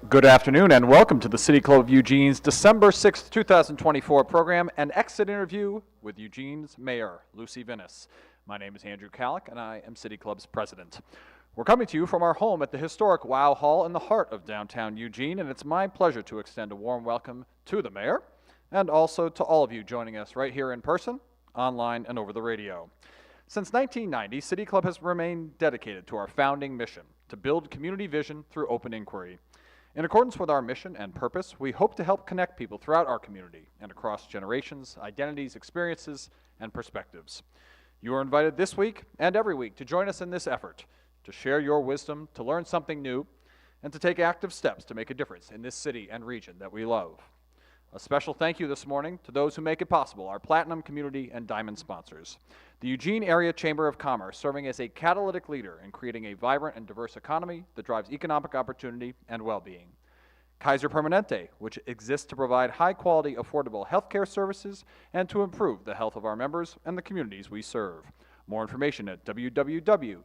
Good afternoon and welcome to the City Club of Eugene's December 6th, 2024 program, an exit interview with Eugene's Mayor, Lucy Vinis. My name is Andrew Kallick and I am City Club's president. We're coming to you from our home at the historic Wow Hall in the heart of downtown Eugene, and it's my pleasure to extend a warm welcome to the mayor and also to all of you joining us right here in person, online, and over the radio. Since 1990, City Club has remained dedicated to our founding mission to build community vision through open inquiry. In accordance with our mission and purpose, we hope to help connect people throughout our community and across generations, identities, experiences, and perspectives. You are invited this week and every week to join us in this effort, to share your wisdom, to learn something new, and to take active steps to make a difference in this city and region that we love. A special thank you this morning to those who make it possible, our Platinum Community and Diamond sponsors. The Eugene Area Chamber of Commerce, serving as a catalytic leader in creating a vibrant and diverse economy that drives economic opportunity and well-being. Kaiser Permanente, which exists to provide high-quality, affordable healthcare services and to improve the health of our members and the communities we serve. More information at www.kp.org.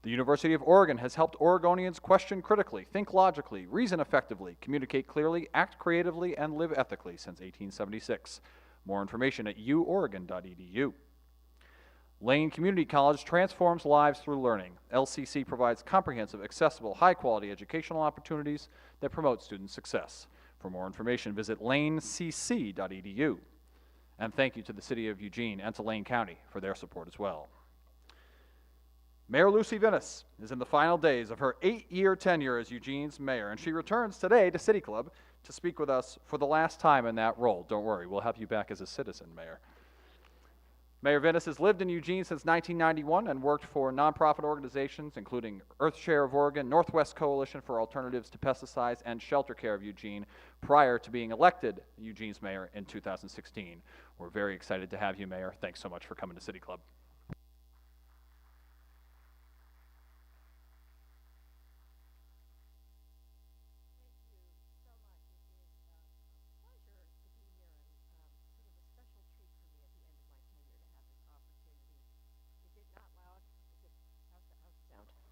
The University of Oregon has helped Oregonians question critically, think logically, reason effectively, communicate clearly, act creatively, and live ethically since 1876. More information at uoregon.edu. Lane Community College transforms lives through learning. LCC provides comprehensive, accessible, high-quality educational opportunities that promote student success. For more information, visit lanecc.edu. And thank you to the City of Eugene and to Lane County for their support as well. Mayor Lucy Vinis is in the final days of her 8-year tenure as Eugene's mayor, and she returns today to City Club to speak with us for the last time in that role. Don't worry, we'll have you back as a citizen, Mayor. Mayor Vinis has lived in Eugene since 1991 and worked for nonprofit organizations including Earthshare of Oregon, Northwest Coalition for Alternatives to Pesticides, and Shelter Care of Eugene prior to being elected Eugene's mayor in 2016. We're very excited to have you, Mayor. Thanks so much for coming to City Club.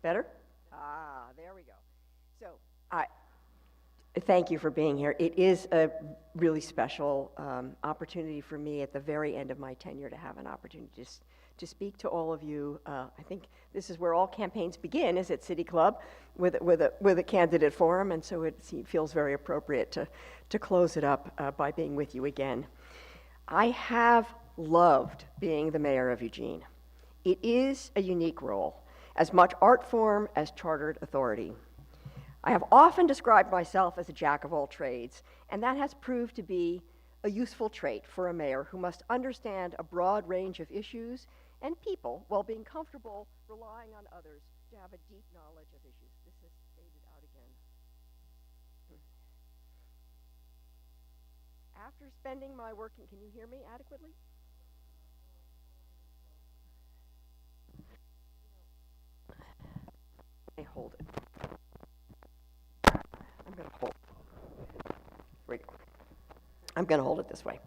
Better? There we go. So, thank you for being here. It is a really special opportunity for me at the very end of my tenure to have an opportunity to speak to all of you. I think this is where all campaigns begin, is at City Club with a candidate forum, and so it feels very appropriate to close it up by being with you again. I have loved being the mayor of Eugene. It is a unique role, as much art form as chartered authority. I have often described myself as a jack of all trades, and that has proved to be a useful trait for a mayor who must understand a broad range of issues and people while being comfortable relying on others to have a deep knowledge of issues. This is faded out again. After spending my working, can you hear me adequately? Hold it. I'm going to hold it. Right. I'm going to hold it this way.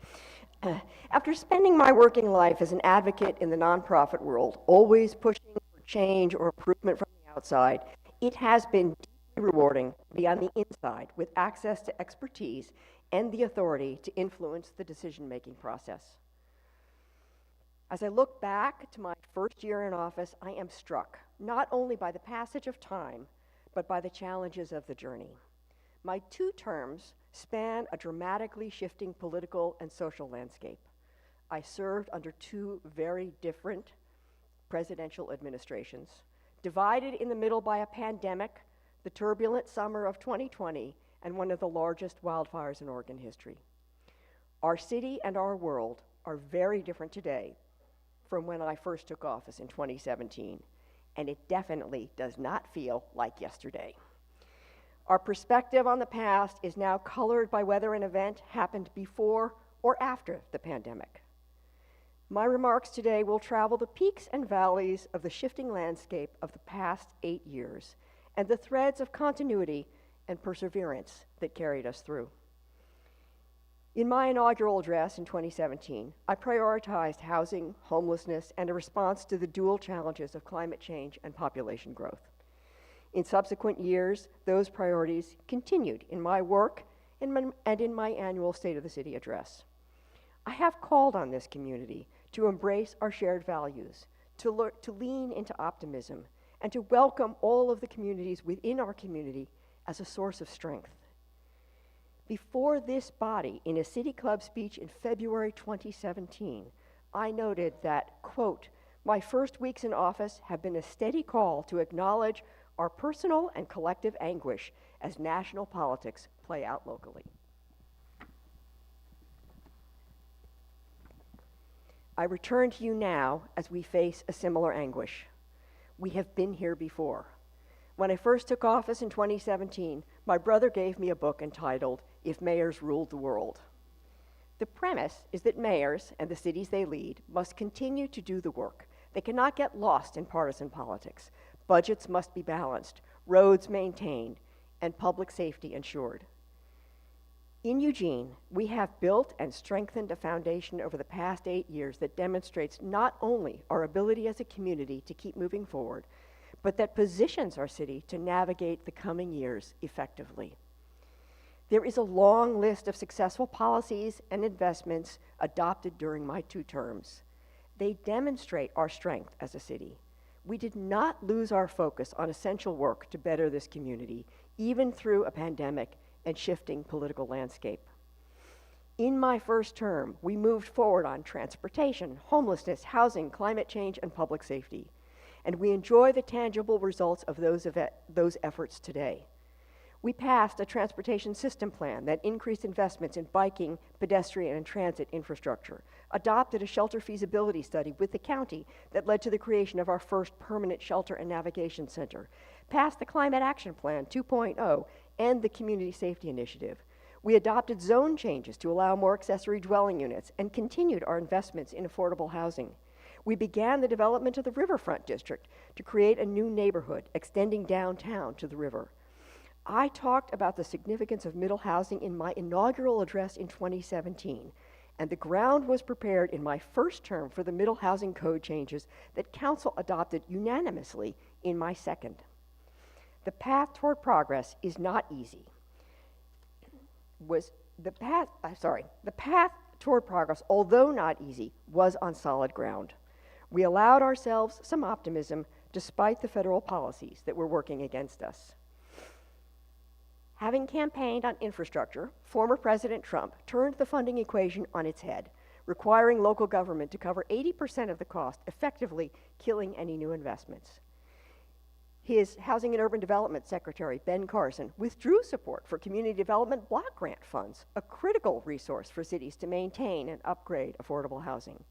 After spending my working life as an advocate in the nonprofit world, always pushing for change or improvement from the outside, it has been deeply rewarding to be on the inside with access to expertise and the authority to influence the decision-making process. As I look back to my first year in office, I am struck not only by the passage of time, but by the challenges of the journey. My 2 terms span a dramatically shifting political and social landscape. I served under 2 very different presidential administrations, divided in the middle by a pandemic, the turbulent summer of 2020, and one of the largest wildfires in Oregon history. Our city and our world are very different today from when I first took office in 2017, and it definitely does not feel like yesterday. Our perspective on the past is now colored by whether an event happened before or after the pandemic. My remarks today will travel the peaks and valleys of the shifting landscape of the past 8 years and the threads of continuity and perseverance that carried us through. In my inaugural address in 2017, I prioritized housing, homelessness, and a response to the dual challenges of climate change and population growth. In subsequent years, those priorities continued in my work and in my annual State of the City address. I have called on this community to embrace our shared values, to lean into optimism, and to welcome all of the communities within our community as a source of strength. Before this body, in a City Club speech in February 2017, I noted that, quote, "My first weeks in office have been a steady call to acknowledge our personal and collective anguish as national politics play out locally." I return to you now as we face a similar anguish. We have been here before. When I first took office in 2017, my brother gave me a book entitled "If Mayors Ruled the World." The premise is that mayors and the cities they lead must continue to do the work. They cannot get lost in partisan politics. Budgets must be balanced, roads maintained, and public safety ensured. In Eugene, we have built and strengthened a foundation over the past 8 years that demonstrates not only our ability as a community to keep moving forward, but that positions our city to navigate the coming years effectively. There is a long list of successful policies and investments adopted during my 2 terms. They demonstrate our strength as a city. We did not lose our focus on essential work to better this community, even through a pandemic and shifting political landscape. In my first term, we moved forward on transportation, homelessness, housing, climate change, and public safety. And we enjoy the tangible results of those efforts today. We passed a transportation system plan that increased investments in biking, pedestrian, and transit infrastructure, adopted a shelter feasibility study with the county that led to the creation of our first permanent shelter and navigation center, passed the Climate Action Plan 2.0 and the Community Safety Initiative. We adopted zone changes to allow more accessory dwelling units and continued our investments in affordable housing. We began the development of the Riverfront District to create a new neighborhood extending downtown to the river. I talked about the significance of middle housing in my inaugural address in 2017, and the ground was prepared in my first term for the middle housing code changes that Council adopted unanimously in my second. The path toward progress is not easy. The path toward progress, although not easy, was on solid ground. We allowed ourselves some optimism despite the federal policies that were working against us. Having campaigned on infrastructure, former President Trump turned the funding equation on its head, requiring local government to cover 80% of the cost, effectively killing any new investments. His Housing and Urban Development Secretary, Ben Carson, withdrew support for community development block grant funds, a critical resource for cities to maintain and upgrade affordable housing.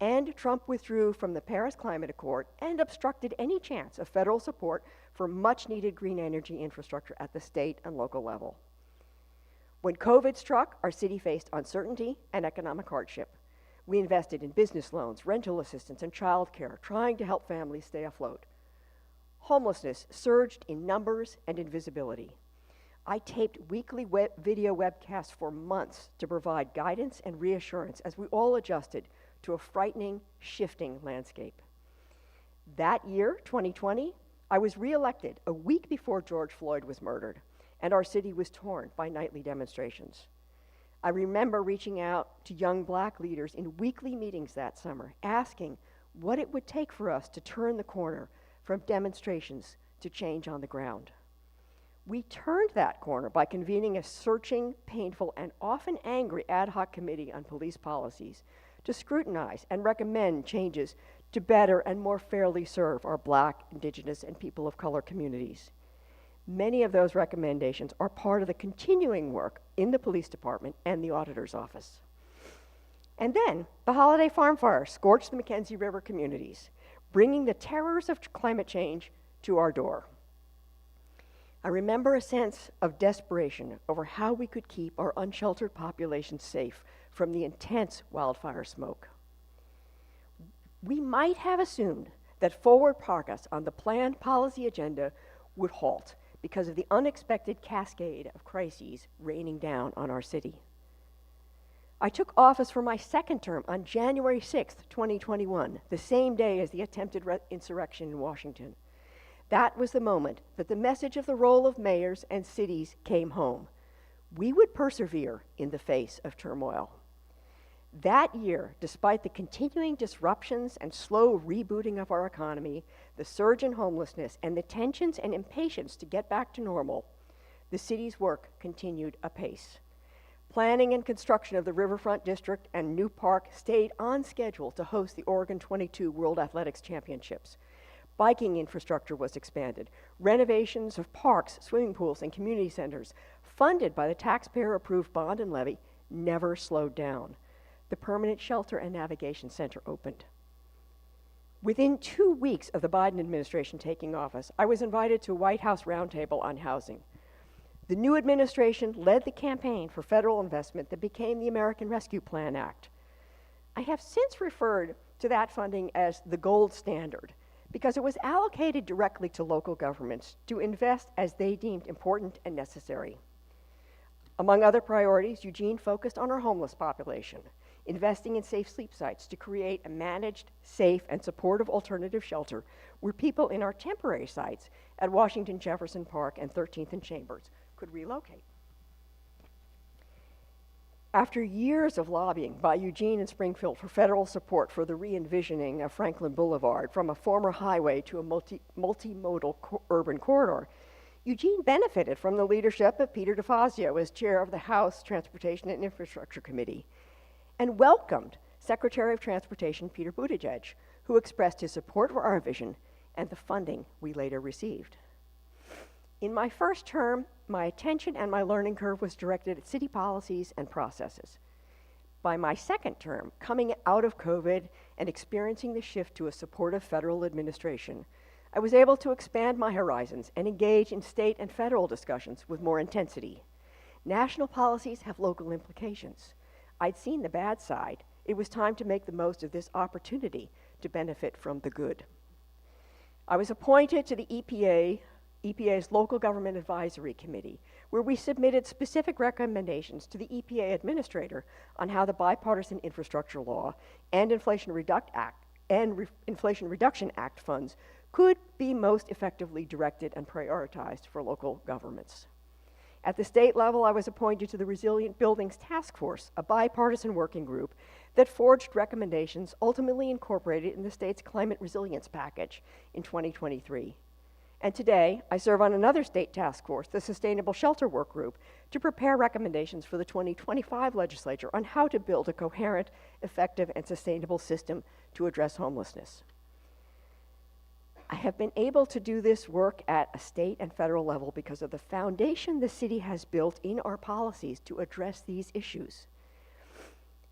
And Trump withdrew from the Paris Climate Accord and obstructed any chance of federal support for much-needed green energy infrastructure at the state and local level. When COVID struck, our city faced uncertainty and economic hardship. We invested in business loans, rental assistance, and childcare, trying to help families stay afloat. Homelessness surged in numbers and in visibility. I taped weekly video webcasts for months to provide guidance and reassurance as we all adjusted to a frightening, shifting landscape. That year, 2020, I was reelected a week before George Floyd was murdered, and our city was torn by nightly demonstrations. I remember reaching out to young Black leaders in weekly meetings that summer, asking what it would take for us to turn the corner from demonstrations to change on the ground. We turned that corner by convening a searching, painful, and often angry ad hoc committee on police policies to scrutinize and recommend changes to better and more fairly serve our Black, Indigenous, and people of color communities. Many of those recommendations are part of the continuing work in the police department and the auditor's office. And then the holiday farm fire scorched the Mackenzie River communities, bringing the terrors of climate change to our door. I remember a sense of desperation over how we could keep our unsheltered population safe from the intense wildfire smoke. We might have assumed that forward progress on the planned policy agenda would halt because of the unexpected cascade of crises raining down on our city. I took office for my second term on January 6th, 2021, the same day as the attempted insurrection in Washington. That was the moment that the message of the role of mayors and cities came home. We would persevere in the face of turmoil. That year, despite the continuing disruptions and slow rebooting of our economy, the surge in homelessness, and the tensions and impatience to get back to normal, the city's work continued apace. Planning and construction of the Riverfront District and New Park stayed on schedule to host the Oregon 22 World Athletics Championships. Biking infrastructure was expanded. Renovations of parks, swimming pools, and community centers, funded by the taxpayer-approved bond and levy, never slowed down. The Permanent Shelter and Navigation Center opened. Within 2 weeks of the Biden administration taking office, I was invited to a White House roundtable on housing. The new administration led the campaign for federal investment that became the American Rescue Plan Act. I have since referred to that funding as the gold standard because it was allocated directly to local governments to invest as they deemed important and necessary. Among other priorities, Eugene focused on our homeless population, investing in safe sleep sites to create a managed, safe, and supportive alternative shelter where people in our temporary sites at Washington Jefferson Park and 13th and Chambers could relocate. After years of lobbying by Eugene and Springfield for federal support for the re-envisioning of Franklin Boulevard from a former highway to a multimodal urban corridor, Eugene benefited from the leadership of Peter DeFazio as chair of the House Transportation and Infrastructure Committee, and welcomed Secretary of Transportation Peter Buttigieg, who expressed his support for our vision and the funding we later received. In my first term, my attention and my learning curve was directed at city policies and processes. By my second term, coming out of COVID and experiencing the shift to a supportive federal administration, I was able to expand my horizons and engage in state and federal discussions with more intensity. National policies have local implications. I'd seen the bad side. It was time to make the most of this opportunity to benefit from the good. I was appointed to the EPA's Local Government Advisory Committee, where we submitted specific recommendations to the EPA administrator on how the Bipartisan Infrastructure Law and Inflation Reduction Act funds could be most effectively directed and prioritized for local governments. At the state level, I was appointed to the Resilient Buildings Task Force, a bipartisan working group that forged recommendations ultimately incorporated in the state's climate resilience package in 2023. And today, I serve on another state task force, the Sustainable Shelter Work Group, to prepare recommendations for the 2025 legislature on how to build a coherent, effective, and sustainable system to address homelessness. I have been able to do this work at a state and federal level because of the foundation the city has built in our policies to address these issues.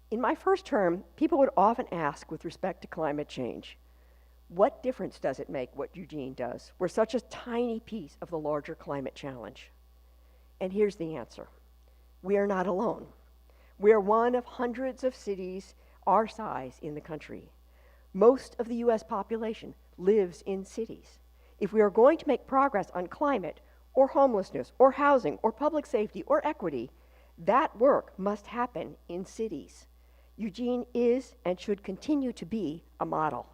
In my first term, people would often ask with respect to climate change, what difference does it make what Eugene does? We're such a tiny piece of the larger climate challenge. And here's the answer. We are not alone. We are one of hundreds of cities our size in the country. Most of the US population lives in cities. If we are going to make progress on climate, or homelessness, or housing, or public safety, or equity, that work must happen in cities. Eugene is and should continue to be a model.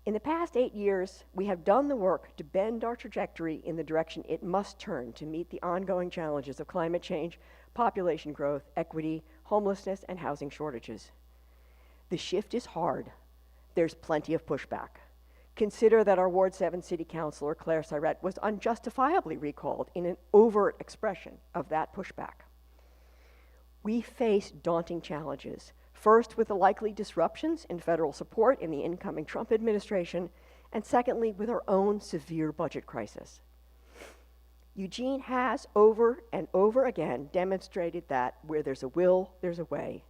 In the past 8 years, we have done the work to bend our trajectory in the direction it must turn to meet the ongoing challenges of climate change, population growth, equity, homelessness, and housing shortages. The shift is hard. There's plenty of pushback. Consider that our Ward 7 City Councilor, Claire Syrette, was unjustifiably recalled in an overt expression of that pushback. We face daunting challenges, first with the likely disruptions in federal support in the incoming Trump administration, and secondly, with our own severe budget crisis. Eugene has over and over again demonstrated that where there's a will, there's a way.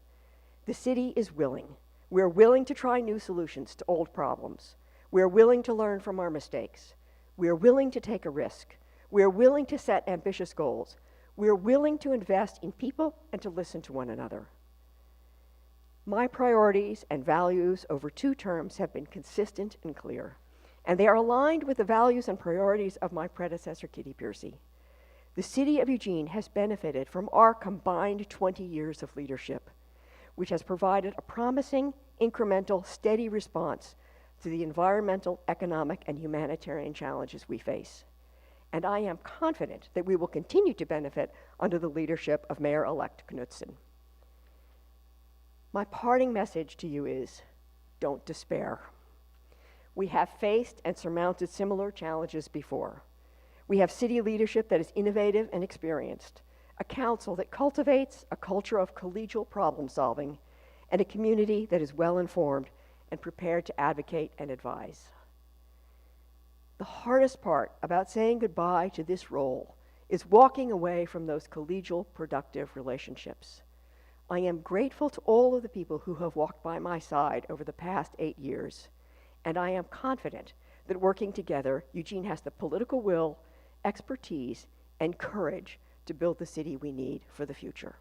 The city is willing. We're willing to try new solutions to old problems. We're willing to learn from our mistakes. We're willing to take a risk. We're willing to set ambitious goals. We're willing to invest in people and to listen to one another. My priorities and values over 2 terms have been consistent and clear, and they are aligned with the values and priorities of my predecessor, Kitty Piercy. The city of Eugene has benefited from our combined 20 years of leadership, which has provided a promising, incremental, steady response to the environmental, economic, and humanitarian challenges we face. And I am confident that we will continue to benefit under the leadership of Mayor-elect Knudsen. My parting message to you is, don't despair. We have faced and surmounted similar challenges before. We have city leadership that is innovative and experienced, a council that cultivates a culture of collegial problem solving, and a community that is well informed and prepared to advocate and advise. The hardest part about saying goodbye to this role is walking away from those collegial, productive relationships. I am grateful to all of the people who have walked by my side over the past 8 years, and I am confident that working together, Eugene has the political will, expertise, and courage to build the city we need for the future.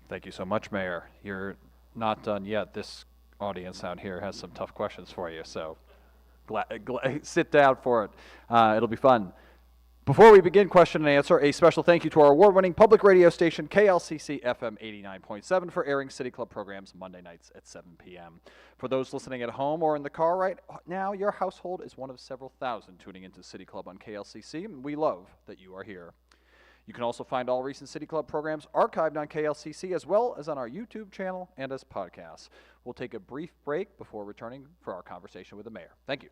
Thank you so much, Mayor. You're not done yet. This audience out here has some tough questions for you, so sit down for it. It'll be fun. Before we begin question and answer, a special thank you to our award-winning public radio station, KLCC FM 89.7, for airing City Club programs Monday nights at 7 p.m. For those listening at home or in the car right now, your household is one of several thousand tuning into City Club on KLCC, and we love that you are here. You can also find all recent City Club programs archived on KLCC, as well as on our YouTube channel and as podcasts. We'll take a brief break before returning for our conversation with the mayor. Thank you.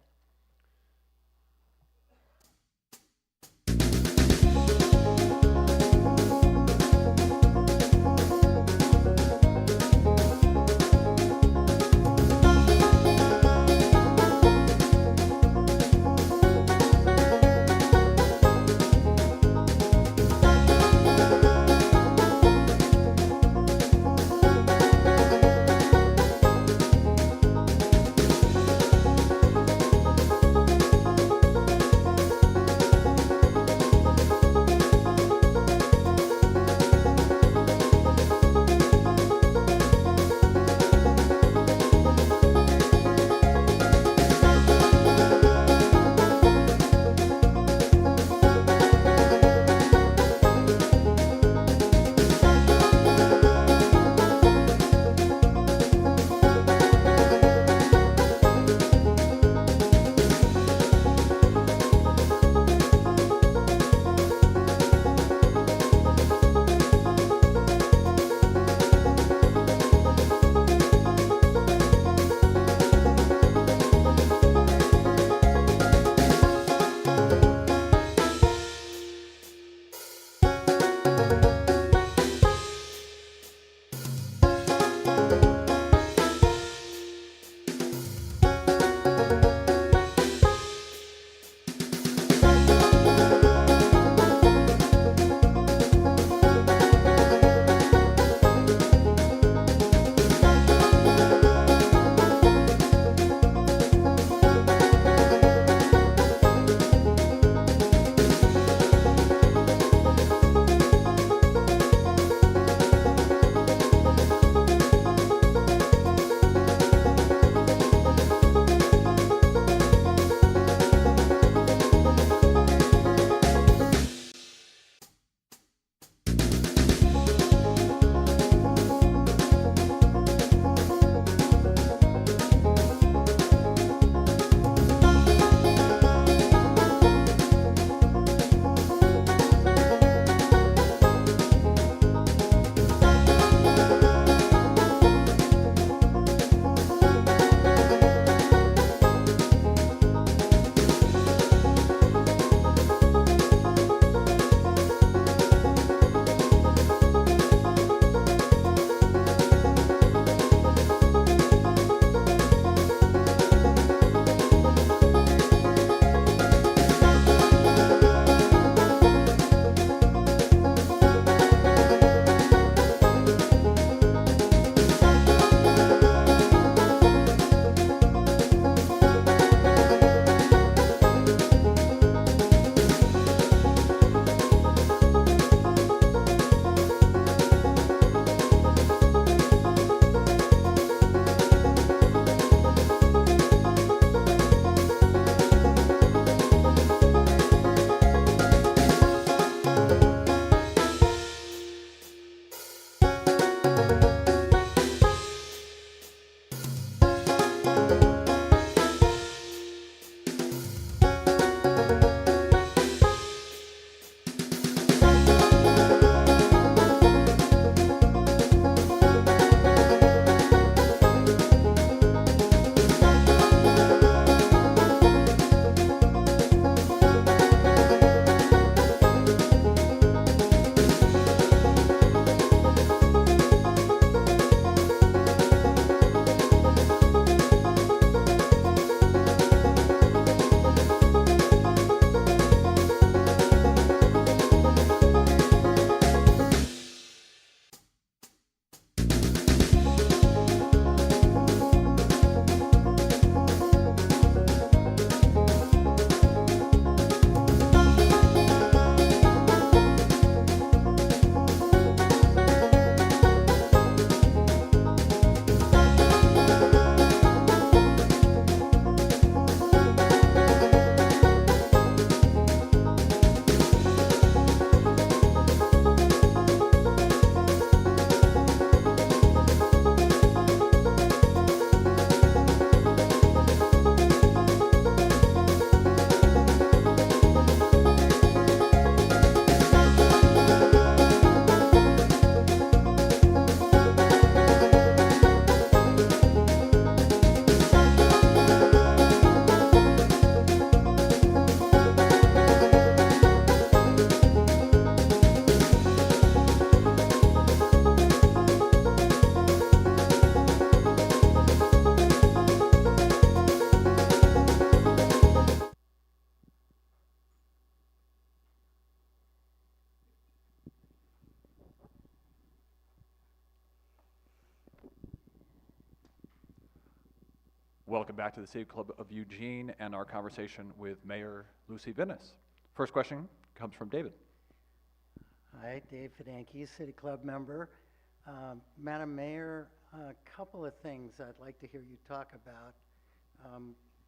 Welcome back to the City Club of Eugene and our conversation with Mayor Lucy Vinis. First question comes from David. Hi, Dave Fidanki, City Club member. Madam Mayor, a couple of things I'd like to hear you talk about.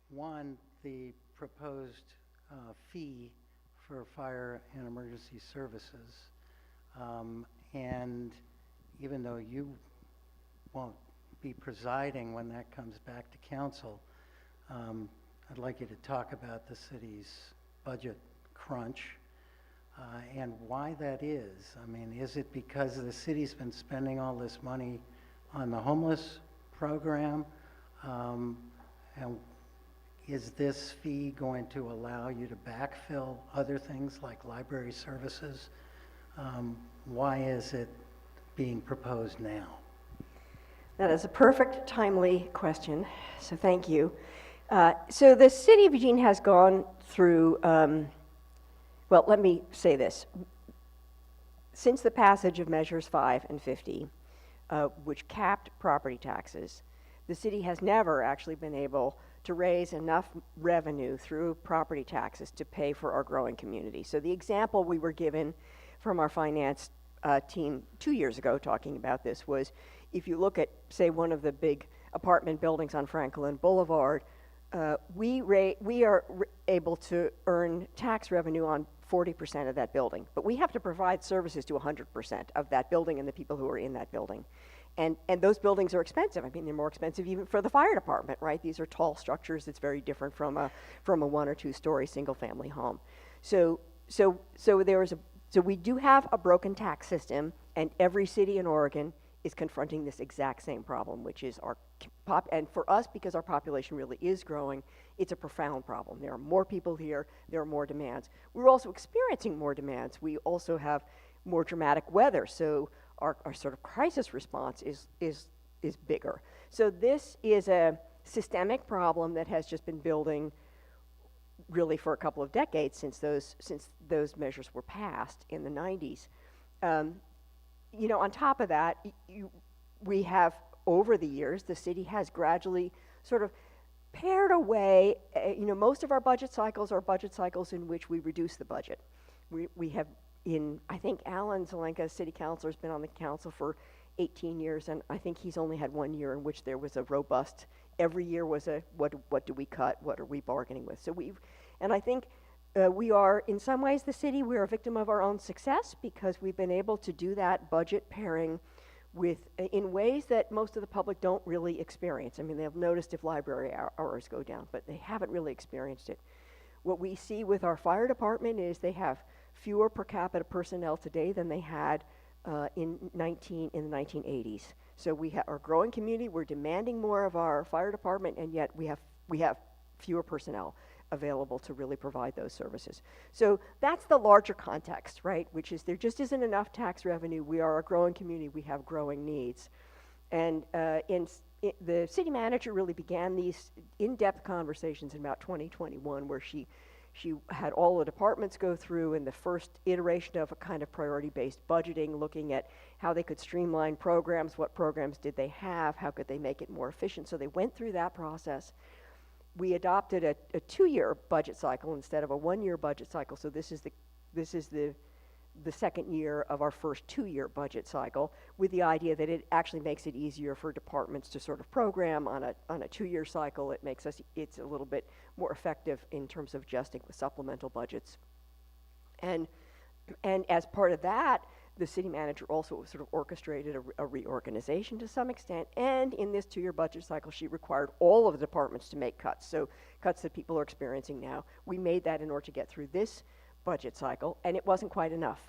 One, the proposed fee for fire and emergency services. And even though you won't be presiding when that comes back to council, I'd like you to talk about the city's budget crunch and why that is. I mean, is it because the city's been spending all this money on the homeless program? And is this fee going to allow you to backfill other things like library services? Why is it being proposed now? That is a perfect, timely question, so thank you. So the City of Eugene has gone through, well, let me say this. Since the passage of Measures 5 and 50, which capped property taxes, the city has never actually been able to raise enough revenue through property taxes to pay for our growing community. So the example we were given from our finance team 2 years ago talking about this was, if you look at, say, one of the big apartment buildings on Franklin Boulevard, we are able to earn tax revenue on 40% of that building, but we have to provide services to 100% of that building and the people who are in that building. And those buildings are expensive. I mean, they're more expensive even for the fire department, right? These are tall structures. It's very different from a 1 or 2 story single family home. So we do have a broken tax system, and every city in Oregon is confronting this exact same problem, which is and for us, because our population really is growing, it's a profound problem. There are more people here, there are more demands. We're also experiencing more demands. We also have more dramatic weather, so our sort of crisis response is bigger. So this is a systemic problem that has just been building really for a couple of decades since those measures were passed in the 90s. You know, on top of that, we have, over the years, the city has gradually sort of pared away, most of our budget cycles are budget cycles in which we reduce the budget. We have, I think Alan Zelenka, city councilor, has been on the council for 18 years, and I think he's only had 1 year in which there was a robust, every year was a, what do we cut, what are we bargaining with? And I think we are, in some ways, the city, we're a victim of our own success because we've been able to do that budget pairing in ways that most of the public don't really experience. I mean, they've noticed if library hours go down, but they haven't really experienced it. What we see with our fire department is they have fewer per capita personnel today than they had in the 1980s. So we are a growing community. We're demanding more of our fire department, and yet we have fewer personnel available to really provide those services. So that's the larger context, right? Which is there just isn't enough tax revenue. We are a growing community. We have growing needs. And the city manager really began these in-depth conversations in about 2021 where she had all the departments go through in the first iteration of a kind of priority-based budgeting, looking at how they could streamline programs, what programs did they have, how could they make it more efficient. So they went through that process. We adopted a 2-year budget cycle instead of a 1-year budget cycle. So this is the second year of our first 2-year budget cycle, with the idea that it actually makes it easier for departments to sort of program on a 2-year cycle. It's a little bit more effective in terms of adjusting with supplemental budgets. And as part of that, the city manager also sort of orchestrated a reorganization to some extent, and in this 2-year budget cycle, she required all of the departments to make cuts, so cuts that people are experiencing now. We made that in order to get through this budget cycle, and it wasn't quite enough.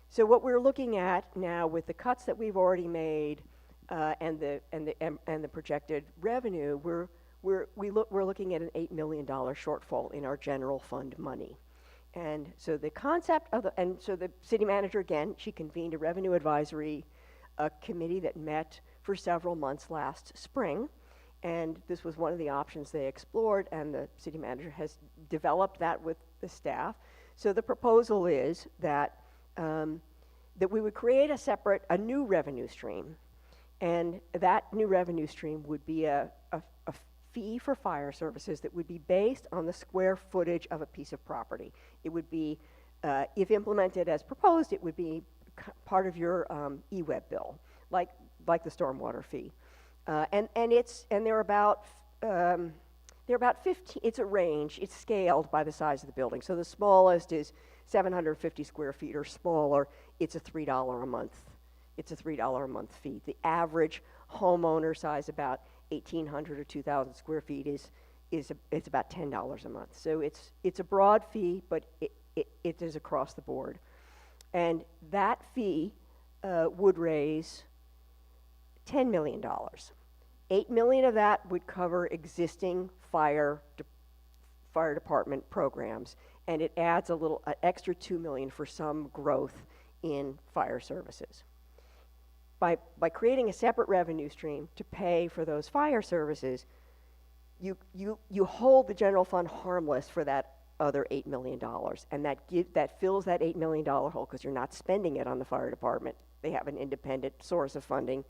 So what we're looking at now with the cuts that we've already made and the projected revenue, we're looking at an $8 million shortfall in our general fund money. And so the concept of so the city manager, again, she convened a revenue advisory committee that met for several months last spring. And this was one of the options they explored, and the city manager has developed that with the staff. So the proposal is that that we would create a new revenue stream, and that new revenue stream would be a fee for fire services that would be based on the square footage of a piece of property. It would be, if implemented as proposed, it would be part of your e-web bill, like the stormwater fee, and they're about 15. It's a range. It's scaled by the size of the building. So the smallest is 750 square feet or smaller. It's a $3 a month. It's a $3 a month fee. The average homeowner size, about 1,800 or 2,000 square feet, it's about $10 a month. So it's a broad fee, but it is across the board, and that fee would raise $10 million. $8 million of that would cover existing fire department programs, and it adds an extra $2 million for some growth in fire services. By creating a separate revenue stream to pay for those fire services, you hold the general fund harmless for that other $8 million, and that fills that $8 million hole because you're not spending it on the fire department. They have an independent source of funding,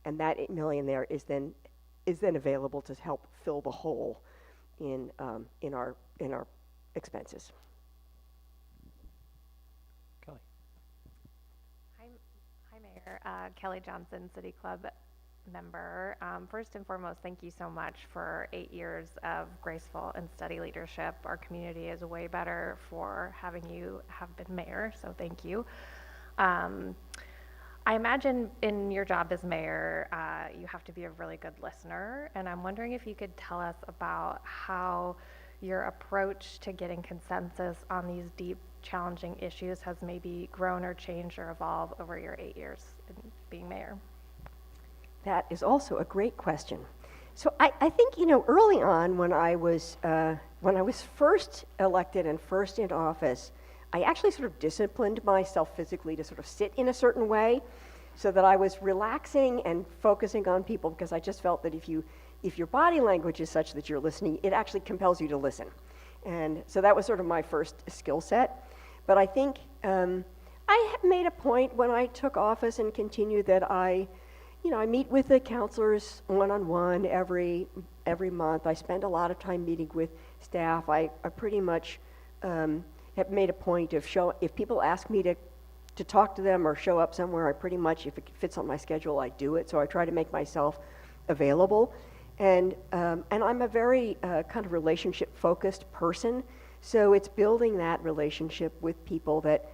and that $8 million there is then available to help fill the hole in our expenses. Kelly. Hi, Mayor. Kelly Johnson, City Club member. First and foremost, thank you so much for 8 years of graceful and steady leadership. Our community is way better for having you have been mayor, so thank you. I imagine in your job as mayor, you have to be a really good listener, and I'm wondering if you could tell us about how your approach to getting consensus on these deep, challenging issues has maybe grown or changed or evolved over your 8 years in being mayor. That is also a great question. So I think, early on when I was first elected and first in office, I actually sort of disciplined myself physically to sort of sit in a certain way so that I was relaxing and focusing on people, because I just felt that if your body language is such that you're listening, it actually compels you to listen. And so that was sort of my first skill set. But I think I have made a point when I took office and continued that I meet with the counselors one-on-one every month. I spend a lot of time meeting with staff. I pretty much have made a point of if people ask me to talk to them or show up somewhere, I pretty much, if it fits on my schedule, I do it. So I try to make myself available. And I'm a very kind of relationship-focused person. So it's building that relationship with people that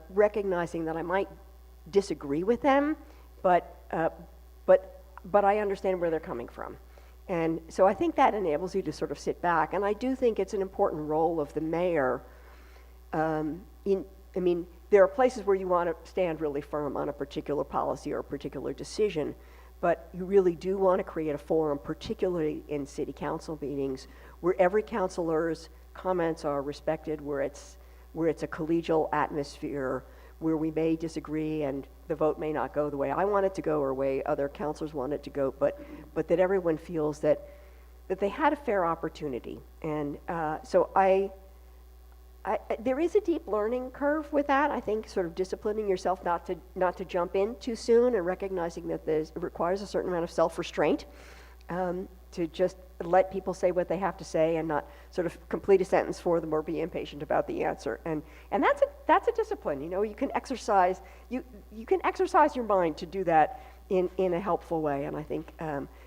recognizing that I might disagree with them, but, but I understand where they're coming from. And so I think that enables you to sort of sit back. And I do think it's an important role of the mayor. I mean, there are places where you want to stand really firm on a particular policy or a particular decision, but you really do want to create a forum, particularly in city council meetings, where every councilor's comments are respected, where it's a collegial atmosphere, where we may disagree and the vote may not go the way I want it to go or way other councilors want it to go, but that everyone feels that they had a fair opportunity. And so there is a deep learning curve with that. I think sort of disciplining yourself not to jump in too soon and recognizing that it requires a certain amount of self-restraint to just let people say what they have to say and not sort of complete a sentence for them or be impatient about the answer. And that's a discipline. You know, you can exercise your mind to do that in a helpful way. And I think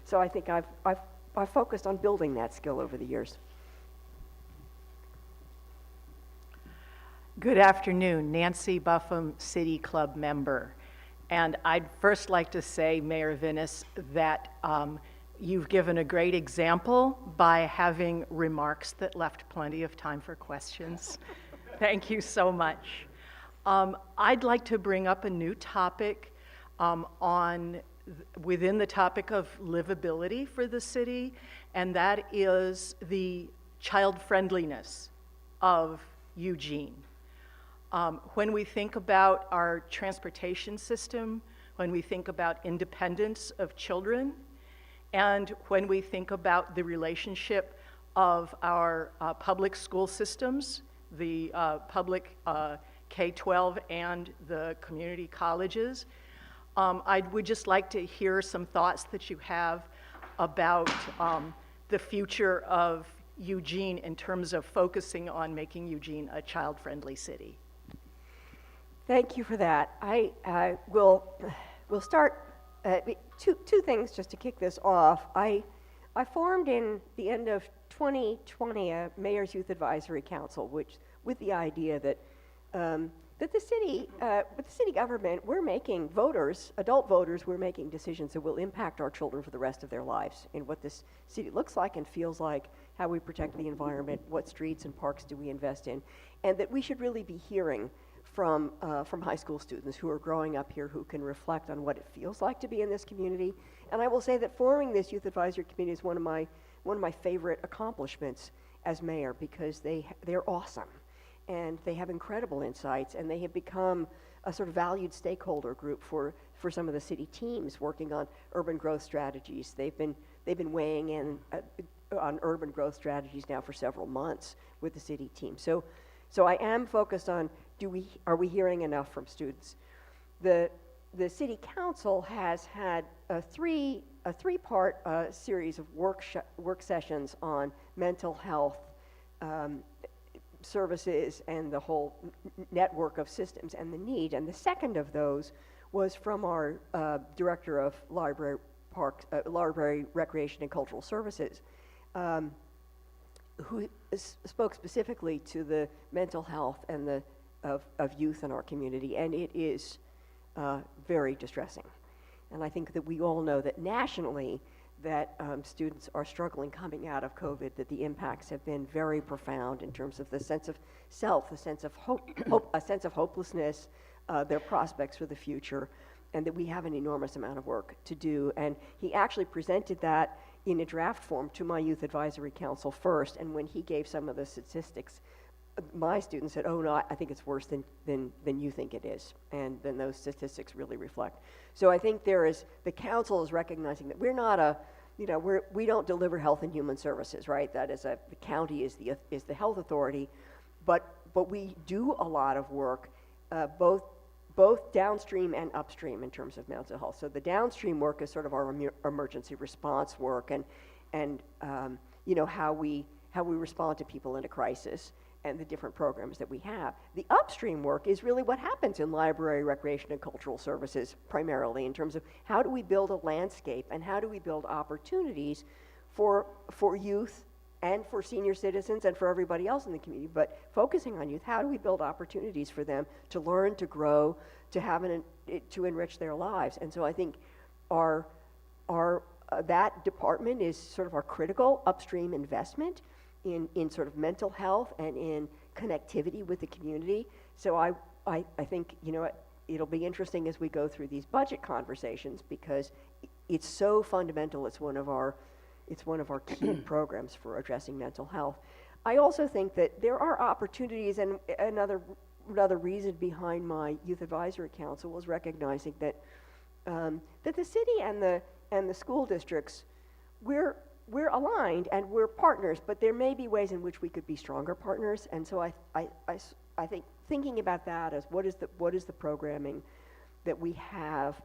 so. I think I've focused on building that skill over the years. Good afternoon, Nancy Buffum, City Club member. And I'd first like to say, Mayor Vinis, that you've given a great example by having remarks that left plenty of time for questions. Thank you so much. I'd like to bring up a new topic within the topic of livability for the city, and that is the child friendliness of Eugene. When we think about our transportation system, when we think about independence of children, and when we think about the relationship of our public school systems, the public K-12 and the community colleges, I would just like to hear some thoughts that you have about the future of Eugene in terms of focusing on making Eugene a child-friendly city. Thank you for that. We'll start two things just to kick this off. I formed in the end of 2020 a Mayor's Youth Advisory Council, with the idea that with the city government, we're making adult voters, we're making decisions that will impact our children for the rest of their lives in what this city looks like and feels like, how we protect the environment, what streets and parks do we invest in, and that we should really be hearing from high school students who are growing up here who can reflect on what it feels like to be in this community. And I will say that forming this youth advisory committee is one of my favorite accomplishments as mayor, because they're awesome and they have incredible insights, and they have become a sort of valued stakeholder group for some of the city teams working on urban growth strategies. They've been weighing in on urban growth strategies now for several months with the city team. So I am focused on, are we hearing enough from students? The city council has had a three-part series of work sessions on mental health services and the whole network of systems and the need. And the second of those was from our director of library recreation and cultural services, who spoke specifically to the mental health and of youth in our community, and it is very distressing. And I think that we all know that nationally that students are struggling coming out of COVID, that the impacts have been very profound in terms of the sense of self, the sense of hope, a sense of hopelessness, their prospects for the future, and that we have an enormous amount of work to do. And he actually presented that in a draft form to my Youth Advisory Council first, and when he gave some of the statistics, my students said, "Oh no, I think it's worse than you think it is," and then those statistics really reflect. So I think the council is recognizing that we're not we don't deliver health and human services, right? That is the county is the health authority, but we do a lot of work, both downstream and upstream in terms of mental health. So the downstream work is sort of our emergency response work, and how we respond to people in a crisis, and the different programs that we have. The upstream work is really what happens in library, recreation, and cultural services, primarily in terms of how do we build a landscape and how do we build opportunities for youth and for senior citizens and for everybody else in the community, but focusing on youth. How do we build opportunities for them to learn, to grow, to have to enrich their lives? And so I think our that department is sort of our critical upstream investment in sort of mental health and in connectivity with the community. So I think, you know, it'll be interesting as we go through these budget conversations because it's so fundamental. It's one of our key programs for addressing mental health. I also think that there are opportunities, and another reason behind my Youth Advisory Council was recognizing that that the city and the school districts, we're aligned and we're partners, but there may be ways in which we could be stronger partners. And so I think thinking about that as what is the programming that we have,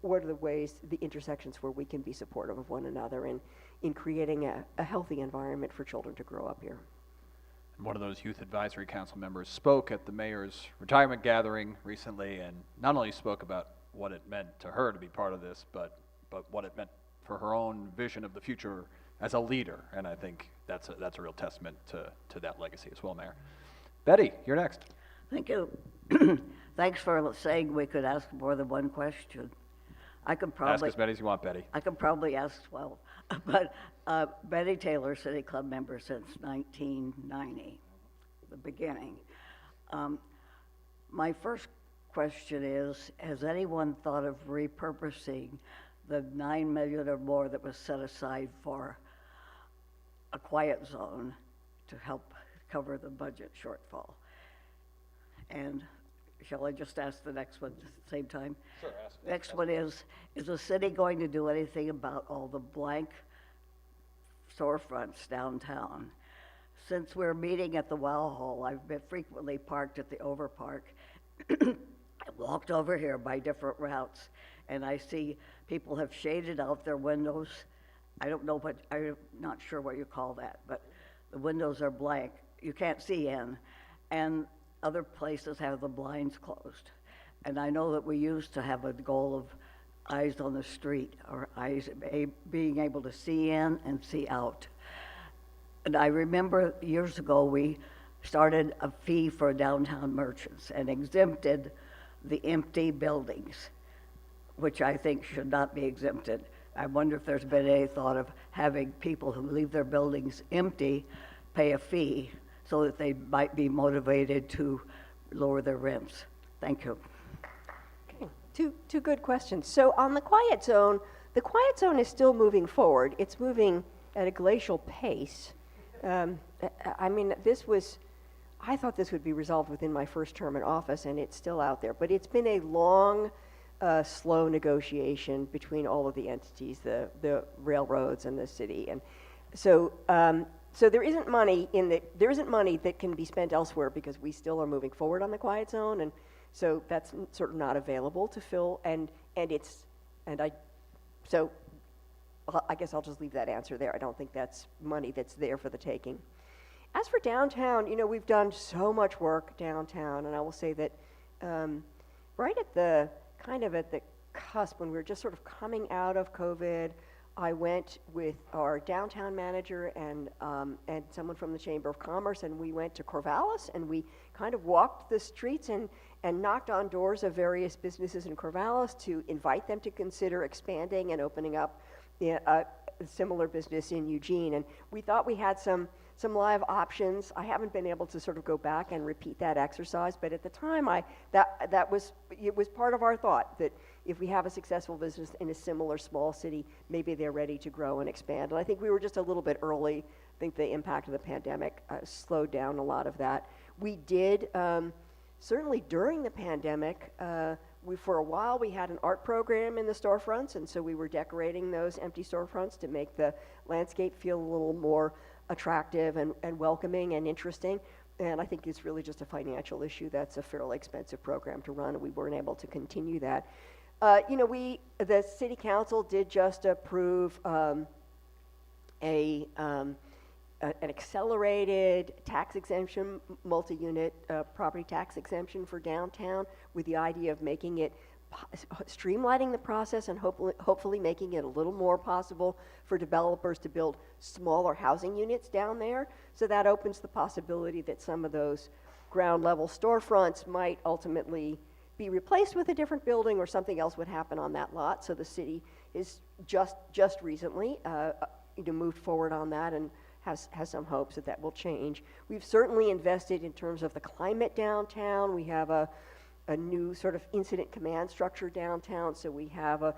what are the ways, the intersections where we can be supportive of one another in creating a healthy environment for children to grow up here. One of those Youth Advisory Council members spoke at the mayor's retirement gathering recently, and not only spoke about what it meant to her to be part of this, but what it meant for her own vision of the future as a leader. And I think that's a real testament to that legacy as well, Mayor. Betty, you're next. Thank you. Thanks for saying we could ask more than one question. I could Ask probably as many as you want, Betty. I could probably ask 12, but Betty Taylor, City Club member since 1990, the beginning. My first question is, has anyone thought of repurposing the $9 million or more that was set aside for a quiet zone to help cover the budget shortfall? And shall I just ask the next one at the same time? Sure, ask. Next one is the city going to do anything about all the blank storefronts downtown? Since we're meeting at the Wow Hall, I've been frequently parked at the Overpark. I walked over here by different routes, and I see people have shaded out their windows. I don't know what, I'm not sure what you call that, but the windows are blank. You can't see in. And other places have the blinds closed. And I know that we used to have a goal of eyes on the street, or eyes being able to see in and see out. And I remember years ago we started a fee for downtown merchants and exempted the empty buildings, which I think should not be exempted. I wonder if there's been any thought of having people who leave their buildings empty pay a fee so that they might be motivated to lower their rents. Thank you. Okay, two good questions. So on the quiet zone is still moving forward. It's moving at a glacial pace. I mean, I thought this would be resolved within my first term in office, and it's still out there. But it's been a long, slow negotiation between all of the entities, the railroads and the city, and so there isn't money that can be spent elsewhere because we still are moving forward on the quiet zone, and so that's sort of not available to fill, so I guess I'll just leave that answer there. I don't think that's money that's there for the taking. As for downtown, you know, we've done so much work downtown, and I will say that right at the cusp when we were just sort of coming out of COVID, I went with our downtown manager and someone from the Chamber of Commerce, and we went to Corvallis, and we kind of walked the streets and knocked on doors of various businesses in Corvallis to invite them to consider expanding and opening up a similar business in Eugene. And we thought we had some live options. I haven't been able to sort of go back and repeat that exercise, but at the time it was part of our thought that if we have a successful business in a similar small city, maybe they're ready to grow and expand. And I think we were just a little bit early. I think the impact of the pandemic slowed down a lot of that. We did, certainly during the pandemic, for a while we had an art program in the storefronts, and so we were decorating those empty storefronts to make the landscape feel a little more attractive and welcoming and interesting. And I think it's really just a financial issue. That's a fairly expensive program to run, and we weren't able to continue that. The city council did just approve an accelerated tax exemption, multi-unit property tax exemption for downtown, with the idea of making it streamlining the process and hopefully making it a little more possible for developers to build smaller housing units down there. So that opens the possibility that some of those ground level storefronts might ultimately be replaced with a different building, or something else would happen on that lot. So the city is just recently moved forward on that, and has some hopes that will change. We've certainly invested in terms of the climate downtown. We have a new sort of incident command structure downtown. So we have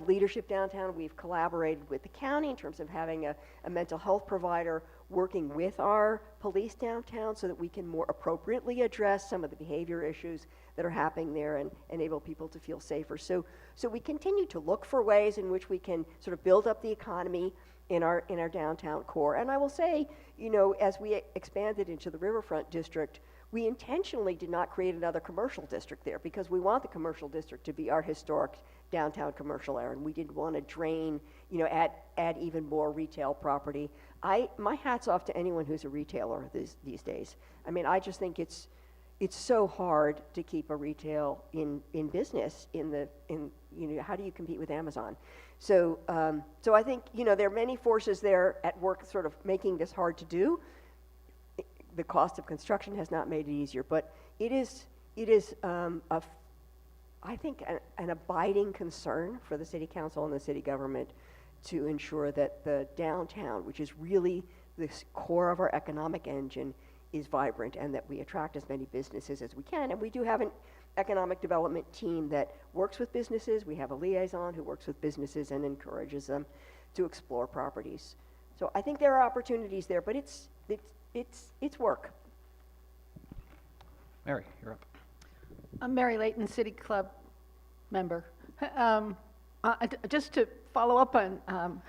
leadership downtown. We've collaborated with the county in terms of having a mental health provider working with our police downtown, so that we can more appropriately address some of the behavior issues that are happening there, and enable people to feel safer. So we continue to look for ways in which we can sort of build up the economy in our downtown core. And I will say, as we expanded into the Riverfront District, we intentionally did not create another commercial district there, because we want the commercial district to be our historic downtown commercial area, and we didn't want to drain, add even more retail property. My hat's off to anyone who's a retailer these days. I mean, I just think it's so hard to keep a retail in business how do you compete with Amazon? So I think, there are many forces there at work sort of making this hard to do. The cost of construction has not made it easier, but it is I think an abiding concern for the city council and the city government to ensure that the downtown, which is really the core of our economic engine, is vibrant, and that we attract as many businesses as we can. And we do have an economic development team that works with businesses. We have a liaison who works with businesses and encourages them to explore properties. So I think there are opportunities there, but it's work. Mary, you're up. I'm Mary Layton, City Club member. Just to follow up on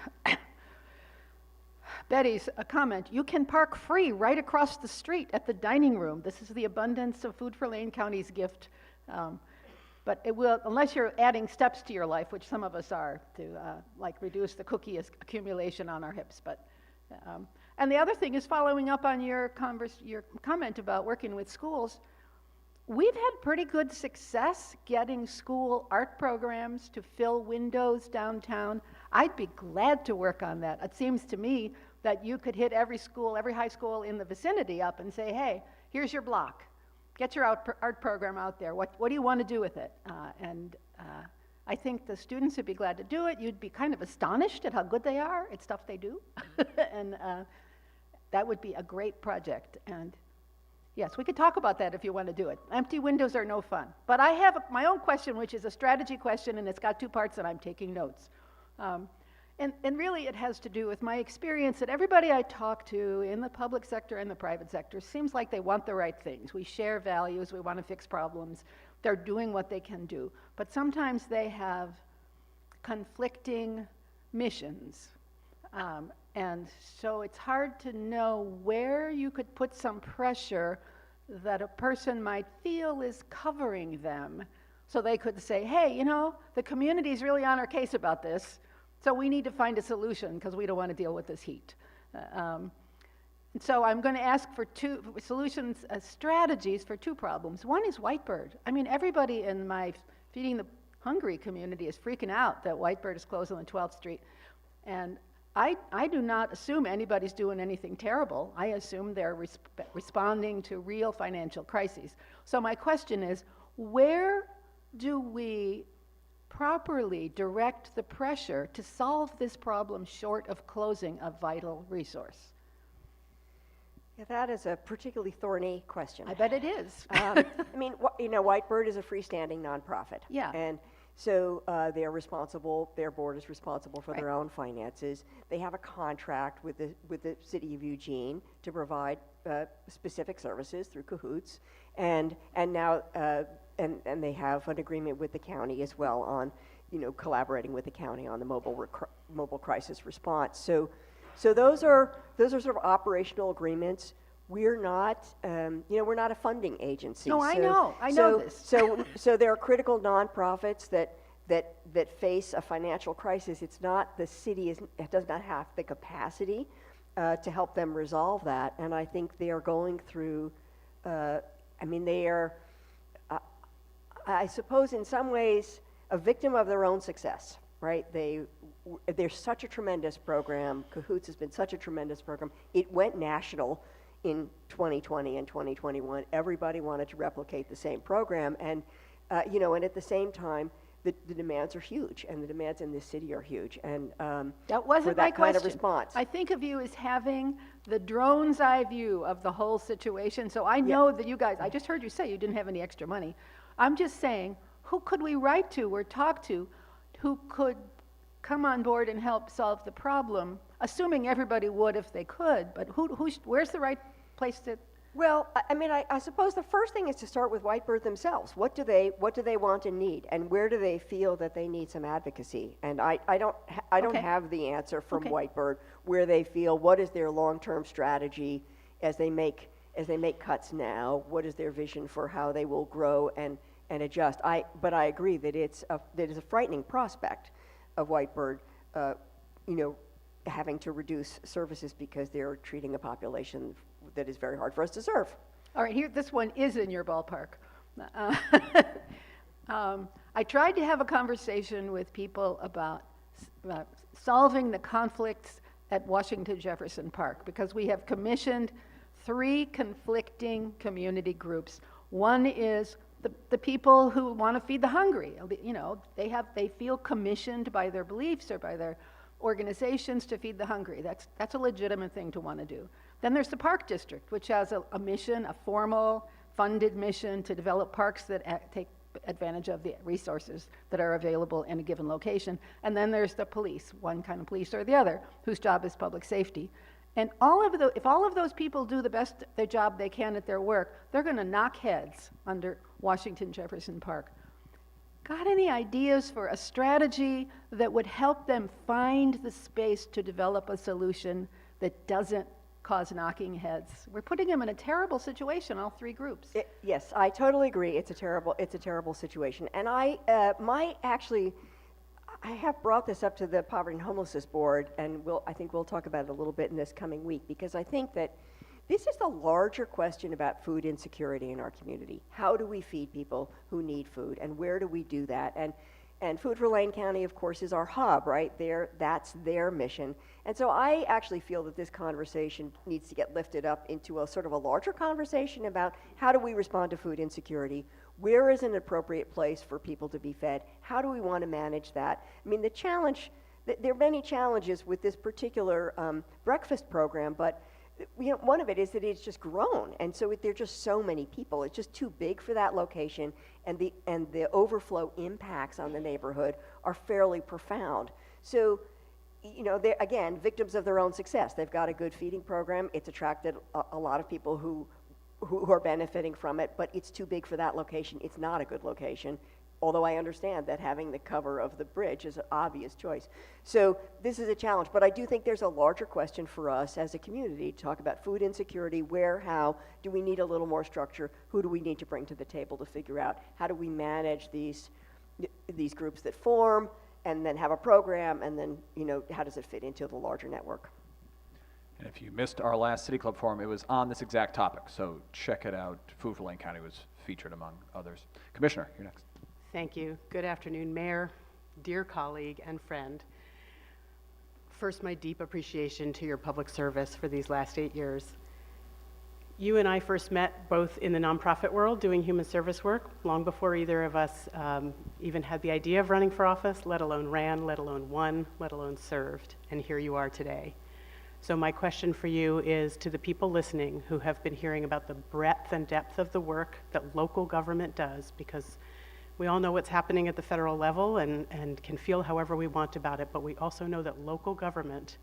Betty's comment, you can park free right across the street at the dining room. This is the abundance of Food for Lane County's gift. But it will, unless you're adding steps to your life, which some of us are, to reduce the cookie accumulation on our hips. But and the other thing is, following up on your comment about working with schools, we've had pretty good success getting school art programs to fill windows downtown. I'd be glad to work on that. It seems to me that you could hit every school, every high school in the vicinity up and say, hey, here's your block. Get your art program out there. What do you want to do with it? I think the students would be glad to do it. You'd be kind of astonished at how good they are at stuff they do. And that would be a great project. And yes, we could talk about that if you want to do it. Empty windows are no fun. But I have my own question, which is a strategy question, and it's got two parts, and I'm taking notes. And really it has to do with my experience that everybody I talk to in the public sector and the private sector seems like they want the right things. We share values, we want to fix problems. They're doing what they can do. But sometimes they have conflicting missions. And so it's hard to know where you could put some pressure that a person might feel is covering them. So they could say, hey, the community's really on our case about this, so we need to find a solution because we don't want to deal with this heat. So I'm going to ask for two solutions, strategies for two problems. One is Whitebird. I mean, everybody in my Feeding the Hungry community is freaking out that Whitebird is closed on 12th Street. And I do not assume anybody's doing anything terrible. I assume they're responding to real financial crises. So my question is, where do we properly direct the pressure to solve this problem short of closing a vital resource? Yeah, that is a particularly thorny question. I bet it is. I mean, Whitebird is a freestanding nonprofit. Yeah. And so they're responsible, their board is responsible for their own finances. They have a contract with the city of Eugene to provide specific services through Cahoots. And now, and they have an agreement with the county as well on, collaborating with the county on the mobile crisis response. So those are sort of operational agreements. We're not, we're not a funding agency. No, I know this. So there are critical nonprofits that face a financial crisis. It's not, the city does not have the capacity to help them resolve that. And I think they are going through, I suppose in some ways, a victim of their own success, right? They're such a tremendous program. Cahoots has been such a tremendous program. It went national in 2020 and 2021. Everybody wanted to replicate the same program, and and at the same time, the demands are huge, and the demands in this city are huge, and That wasn't for my that kind of question. response. I think of you as having the drone's eye view of the whole situation. So I know that you guys, I just heard you say you didn't have any extra money. I'm just saying, who could we write to or talk to who could come on board and help solve the problem, assuming everybody would if they could, but where's the right place to? Well, I suppose the first thing is to start with Whitebird themselves. What do they want and need, and where do they feel that they need some advocacy? And I don't Okay. have the answer from Okay. Whitebird where they feel what is their long-term strategy as they make cuts now. What is their vision for how they will grow and adjust? But I agree that it's a frightening prospect of Whitebird, having to reduce services because they're treating a population that is very hard for us to serve. All right, here, this one is in your ballpark. Uh, I tried to have a conversation with people about solving the conflicts at Washington Jefferson Park, because we have commissioned 3 conflicting community groups. One is the people who want to feed the hungry. They feel commissioned by their beliefs or by their organizations to feed the hungry. That's a legitimate thing to want to do. Then there's the Park District, which has a mission, a formal funded mission to develop parks that take advantage of the resources that are available in a given location. And then there's the police, one kind of police or the other, whose job is public safety. And if all of those people do their job they can at their work, they're going to knock heads under Washington Jefferson Park. Got any ideas for a strategy that would help them find the space to develop a solution that doesn't cause knocking heads? We're putting them in a terrible situation, all 3 groups. Yes, I totally agree. It's a terrible situation. And I have brought this up to the Poverty and Homelessness Board, and I think we'll talk about it a little bit in this coming week, because I think that this is the larger question about food insecurity in our community. How do we feed people who need food, and where do we do that? And Food for Lane County, of course, is our hub, right? That's their mission. And so I actually feel that this conversation needs to get lifted up into a sort of a larger conversation about how do we respond to food insecurity? Where is an appropriate place for people to be fed? How do we want to manage that? I mean, there are many challenges with this particular breakfast program, but one of it is that it's just grown, and so there are just so many people. It's just too big for that location, and the overflow impacts on the neighborhood are fairly profound. So, they're, again, victims of their own success. They've got a good feeding program. It's attracted a lot of people who are benefiting from it, but it's too big for that location. It's not a good location, although I understand that having the cover of the bridge is an obvious choice. So this is a challenge, but I do think there's a larger question for us as a community to talk about food insecurity. Where, how, do we need a little more structure? Who do we need to bring to the table to figure out how do we manage these groups that form, and then have a program, and then, how does it fit into the larger network? And if you missed our last City Club forum, it was on this exact topic, so check it out. Food for Lane County was featured among others. Commissioner, you're next. Thank you. Good afternoon, Mayor, dear colleague and friend. First, my deep appreciation to your public service for these last 8 years. You and I first met both in the nonprofit world doing human service work, long before either of us even had the idea of running for office, let alone ran, let alone won, let alone served. And here you are today. So my question for you is to the people listening who have been hearing about the breadth and depth of the work that local government does, because we all know what's happening at the federal level and can feel however we want about it, but we also know that local government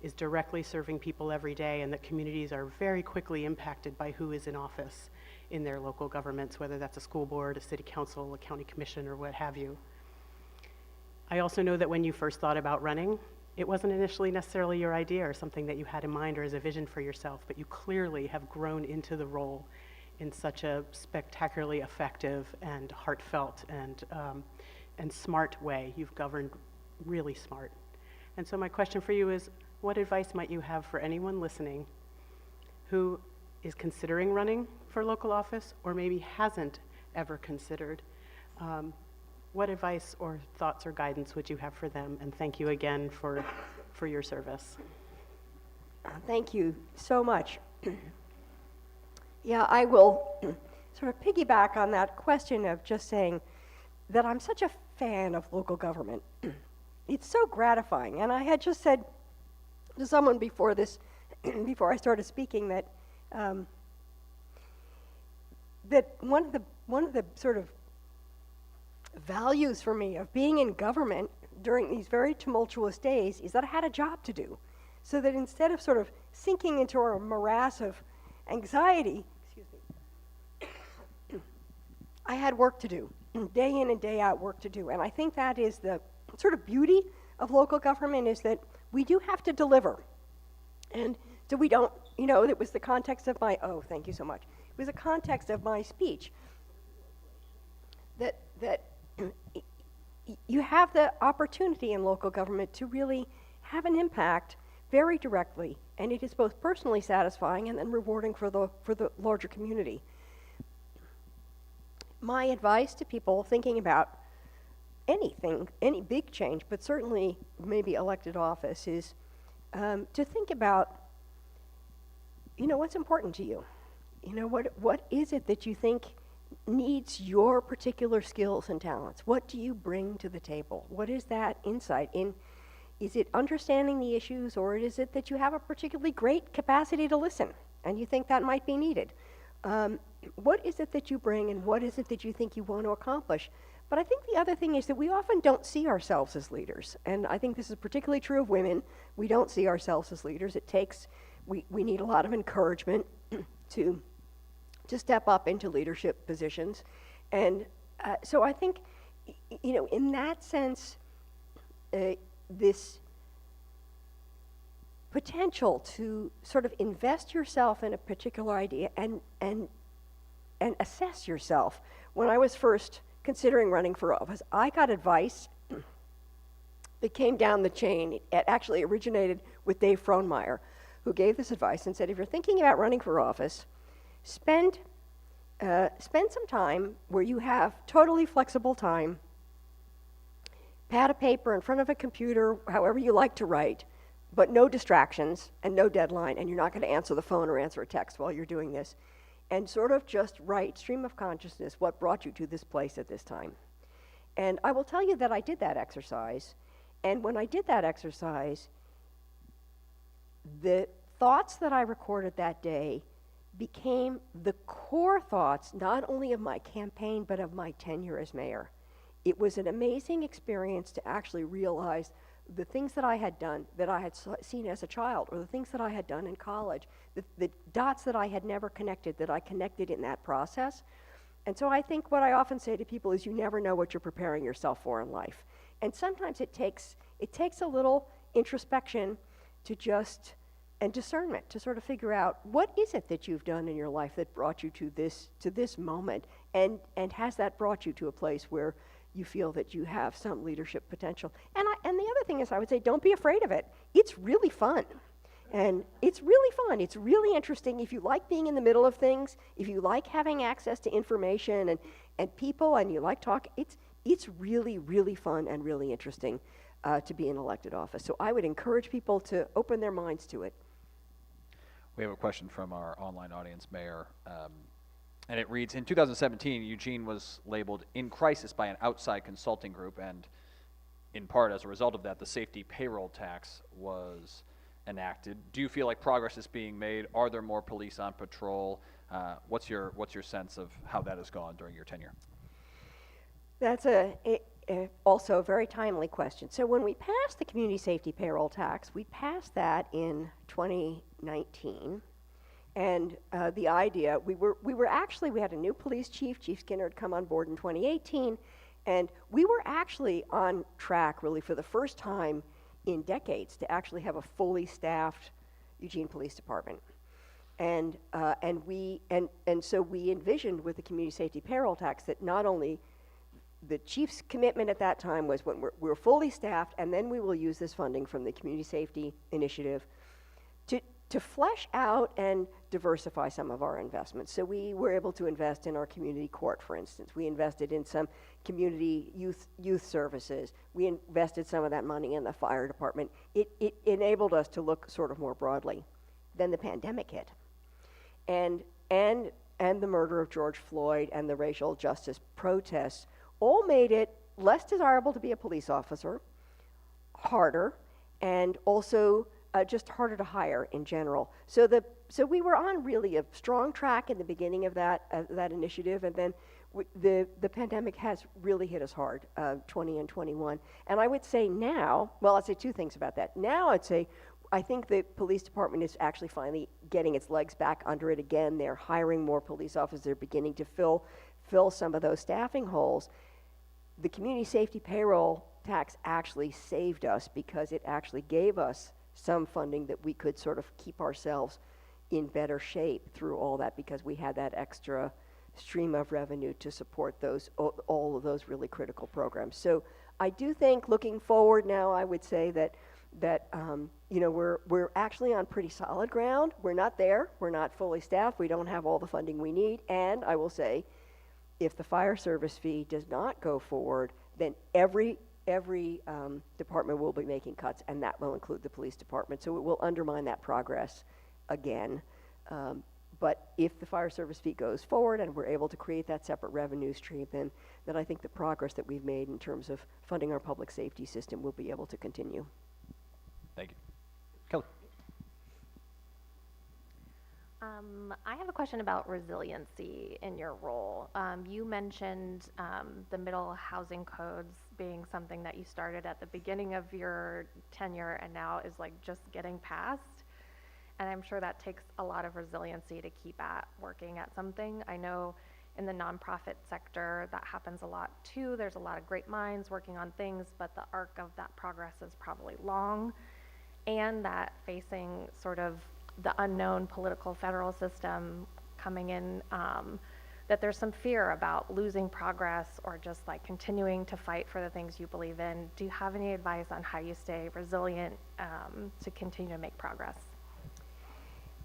is directly serving people every day, and that communities are very quickly impacted by who is in office in their local governments, whether that's a school board, a city council, a county commission, or what have you. I also know that when you first thought about running, it wasn't initially necessarily your idea or something that you had in mind or as a vision for yourself, but you clearly have grown into the role in such a spectacularly effective and heartfelt and smart way. You've governed really smart. And so my question for you is, what advice might you have for anyone listening who is considering running for local office, or maybe hasn't ever considered, What advice or thoughts or guidance would you have for them? And thank you again for your service. Thank you so much. Yeah, I will sort of piggyback on that question of just saying that I'm such a fan of local government. It's so gratifying. And I had just said to someone before this, before I started speaking, that that one of the sort of values for me of being in government during these very tumultuous days is that I had a job to do. So that instead of sort of sinking into a morass of anxiety, I had work to do, day in and day out work to do. And I think that is the sort of beauty of local government, is that we do have to deliver. And so we don't, it was the context of my, oh, thank you so much. It was the context of my speech that you have the opportunity in local government to really have an impact very directly, and it is both personally satisfying and then rewarding for the larger community. My advice to people thinking about anything, any big change, but certainly maybe elected office, is to think about, what's important to you. What is it that you think needs your particular skills and talents? What do you bring to the table? What is that insight in? Is it understanding the issues, or is it that you have a particularly great capacity to listen and you think that might be needed? What is it that you bring, and what is it that you think you want to accomplish? But I think the other thing is that we often don't see ourselves as leaders, and I think this is particularly true of women. We don't see ourselves as leaders. We need a lot of encouragement to step up into leadership positions. And so I think, in that sense, this potential to sort of invest yourself in a particular idea and assess yourself. When I was first considering running for office, I got advice that came down the chain. It actually originated with Dave Frohnmeyer, who gave this advice and said, if you're thinking about running for office, spend some time where you have totally flexible time, pad of paper in front of a computer, however you like to write, but no distractions and no deadline, and you're not going to answer the phone or answer a text while you're doing this, and sort of just write, stream of consciousness, what brought you to this place at this time. And I will tell you that I did that exercise, and when I did that exercise, the thoughts that I recorded that day became the core thoughts, not only of my campaign, but of my tenure as mayor. It was an amazing experience to actually realize the things that I had done, that I had seen as a child, or the things that I had done in college, the dots that I had never connected, that I connected in that process. And so I think what I often say to people is, you never know what you're preparing yourself for in life. And sometimes it takes a little introspection and discernment to sort of figure out, what is it that you've done in your life that brought you to this moment, and has that brought you to a place where you feel that you have some leadership potential. And the other thing is, I would say, don't be afraid of it. It's really fun. And it's really fun. It's really interesting. If you like being in the middle of things, if you like having access to information and people, and you like talk, it's really, really fun and really interesting to be in elected office. So I would encourage people to open their minds to it. We have a question from our online audience, Mayor. And it reads, in 2017, Eugene was labeled in crisis by an outside consulting group, and in part as a result of that, the safety payroll tax was enacted. Do you feel like progress is being made? Are there more police on patrol? What's your sense of how that has gone during your tenure? That's also a very timely question. So when we passed the community safety payroll tax, we passed that in 2019. And the idea, we had a new police chief, Chief Skinner, had come on board in 2018, and we were actually on track, really, for the first time in decades, to actually have a fully staffed Eugene Police Department. And so we envisioned with the community safety payroll tax that not only the chief's commitment at that time was, when we're fully staffed, and then we will use this funding from the community safety initiative to flesh out and diversify some of our investments. So we were able to invest in our community court, for instance. We invested in some community youth services. We invested some of that money in the fire department. It enabled us to look sort of more broadly. Then the pandemic hit. And the murder of George Floyd and the racial justice protests all made it less desirable to be a police officer, harder, and also just harder to hire in general. So we were on really a strong track in the beginning of that initiative, and then the pandemic has really hit us hard, 20 and 21. And I would say now, well, I'd say two things about that. Now I'd say I think the police department is actually finally getting its legs back under it again. They're hiring more police officers. They're beginning to fill some of those staffing holes. The community safety payroll tax actually saved us because it actually gave us some funding that we could sort of keep ourselves in better shape through all that, because we had that extra stream of revenue to support all of those really critical programs. So I do think, looking forward now, I would say that we're actually on pretty solid ground. We're not there. We're not fully staffed. We don't have all the funding we need. And I will say, if the fire service fee does not go forward, then every department will be making cuts, and that will include the police department. So it will undermine that progress again. But if the fire service fee goes forward and we're able to create that separate revenue stream, then I think the progress that we've made in terms of funding our public safety system will be able to continue. Thank you. Kelly. I have a question about resiliency in your role. You mentioned the middle housing codes being something that you started at the beginning of your tenure and now is like just getting passed. And I'm sure that takes a lot of resiliency to keep at working at something. I know in the nonprofit sector that happens a lot too. There's a lot of great minds working on things, but the arc of that progress is probably long. And that facing sort of the unknown political federal system coming in, that there's some fear about losing progress or just like continuing to fight for the things you believe in. Do you have any advice on how you stay resilient to continue to make progress?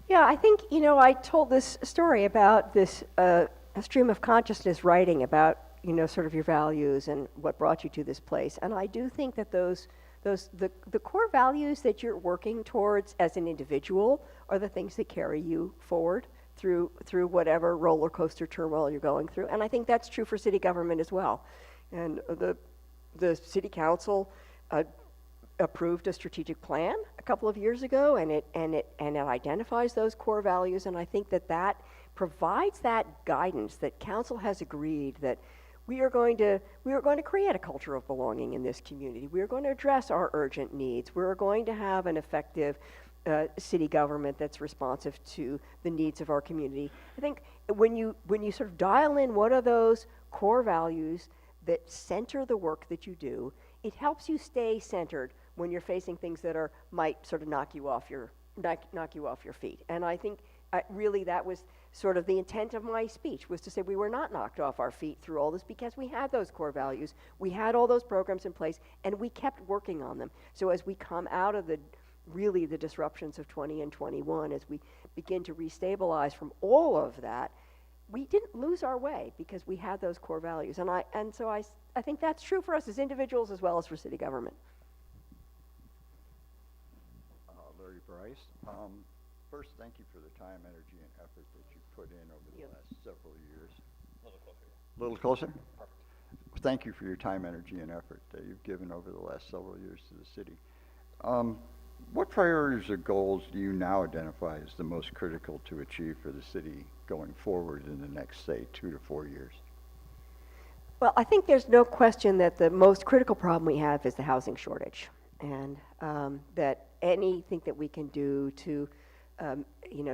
Yeah, I think, I told this story about this a stream of consciousness writing about, sort of your values and what brought you to this place. And I do think that the core values that you're working towards as an individual are the things that carry you forward through whatever roller coaster turmoil you're going through. And I think that's true for city government as well. And the city council approved a strategic plan a couple of years ago, and it identifies those core values. And I think that provides that guidance that council has agreed that we are going to create a culture of belonging in this community. We are going to address our urgent needs. We're going to have an effective city government that's responsive to the needs of our community. I think when you sort of dial in what are those core values that center the work that you do, it helps you stay centered when you're facing things that might sort of knock you off your feet. And I think really that was sort of the intent of my speech, was to say we were not knocked off our feet through all this because we had those core values, we had all those programs in place, and we kept working on them. So as we come out of the disruptions of 20 and 21, as we begin to restabilize from all of that, we didn't lose our way because we had those core values. And so I think that's true for us as individuals as well as for city government. Larry Bryce. First, thank you for the time, energy, and effort that you've put in over the last several years. A little closer? Perfect. Thank you for your time, energy, and effort that you've given over the last several years to the city. What priorities or goals do you now identify as the most critical to achieve for the city going forward in the next, say, 2 to 4 years? Well, I think there's no question that the most critical problem we have is the housing shortage, and that anything that we can do to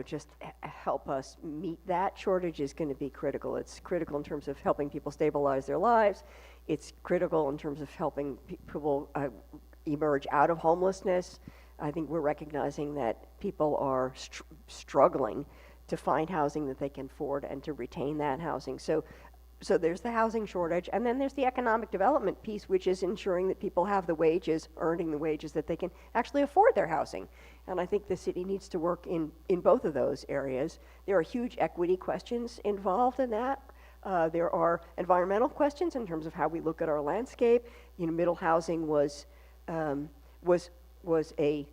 just help us meet that shortage is going to be critical. It's critical in terms of helping people stabilize their lives. It's critical in terms of helping people emerge out of homelessness. I think we're recognizing that people are struggling to find housing that they can afford and to retain that housing. So so there's the housing shortage, and then there's the economic development piece, which is ensuring that people have the wages, earning the wages that they can actually afford their housing. And I think the city needs to work in both of those areas. There are huge equity questions involved in that. There are environmental questions in terms of how we look at our landscape. You know, middle housing was a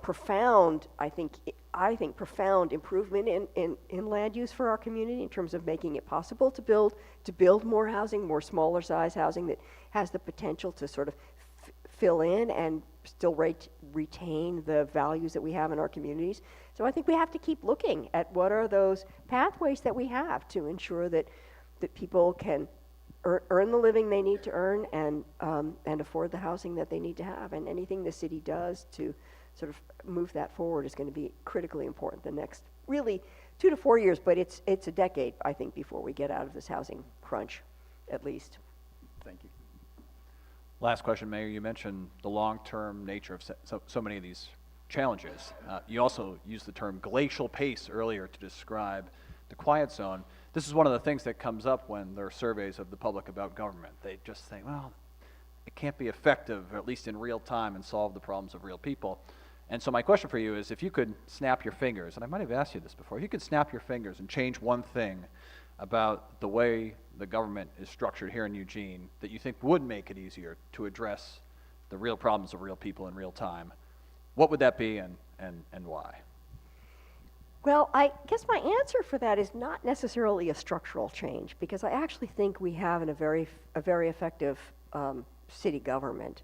profound, I think profound improvement in land use for our community in terms of making it possible to build more housing, more smaller size housing that has the potential to sort of fill in and still retain the values that we have in our communities. So I think we have to keep looking at what are those pathways that we have to ensure that people can earn the living they need to earn and afford the housing that they need to have. And anything the city does to sort of move that forward is going to be critically important the next really 2 to 4 years, but it's a decade, I think, before we get out of this housing crunch, at least. Thank you. Last question, Mayor. You mentioned the long-term nature of so many of these challenges. You also used the term glacial pace earlier to describe the quiet zone. This is one of the things that comes up when there are surveys of the public about government. They just think, well, it can't be effective, at least in real time, and solve the problems of real people. And so my question for you is, if you could snap your fingers, and I might have asked you this before, if you could snap your fingers and change one thing about the way the government is structured here in Eugene that you think would make it easier to address the real problems of real people in real time, what would that be and why? Well, I guess my answer for that is not necessarily a structural change, because I actually think we have a very effective city government.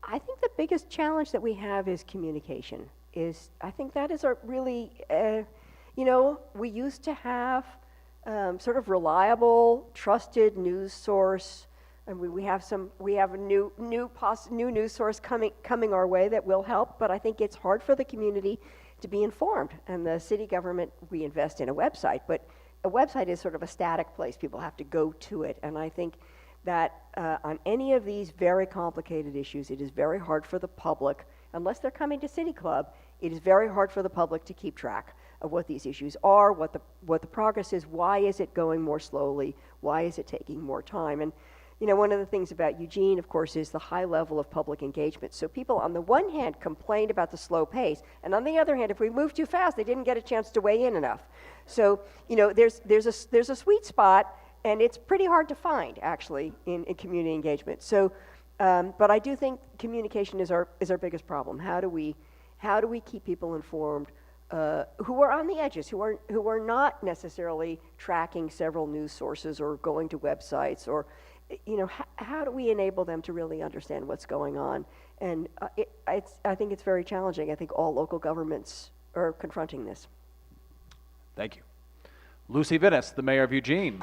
I think the biggest challenge that we have is communication. I think that is a really, we used to have sort of reliable, trusted news source, and we have a new news source coming our way that will help. But I think it's hard for the community to be informed. And the city government, we invest in a website, but a website is sort of a static place. People have to go to it, and I think that on any of these very complicated issues, it is very hard for the public, unless they're coming to City Club, it is very hard for the public to keep track of what these issues are, what the progress is, why is it going more slowly, why is it taking more time. And one of the things about Eugene, of course, is the high level of public engagement. So people, on the one hand, complained about the slow pace, and on the other hand, if we moved too fast, they didn't get a chance to weigh in enough. So, there's a sweet spot, and it's pretty hard to find, actually, in community engagement. So, but I do think communication is our biggest problem. How do we keep people informed who are on the edges, who are not necessarily tracking several news sources or going to websites, or how do we enable them to really understand what's going on? And I think it's very challenging. I think all local governments are confronting this. Thank you. Lucy Vinis, the mayor of Eugene.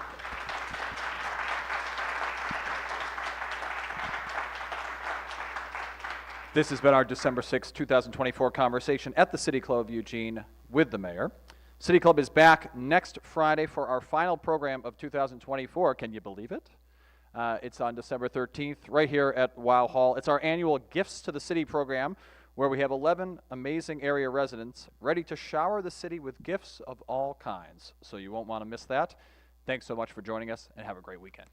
This has been our December 6, 2024 conversation at the City Club of Eugene with the mayor. City Club is back next Friday for our final program of 2024. Can you believe it? It's on December 13th right here at Wow Hall. It's our annual Gifts to the City program, where we have 11 amazing area residents ready to shower the city with gifts of all kinds. So you won't want to miss that. Thanks so much for joining us, and have a great weekend.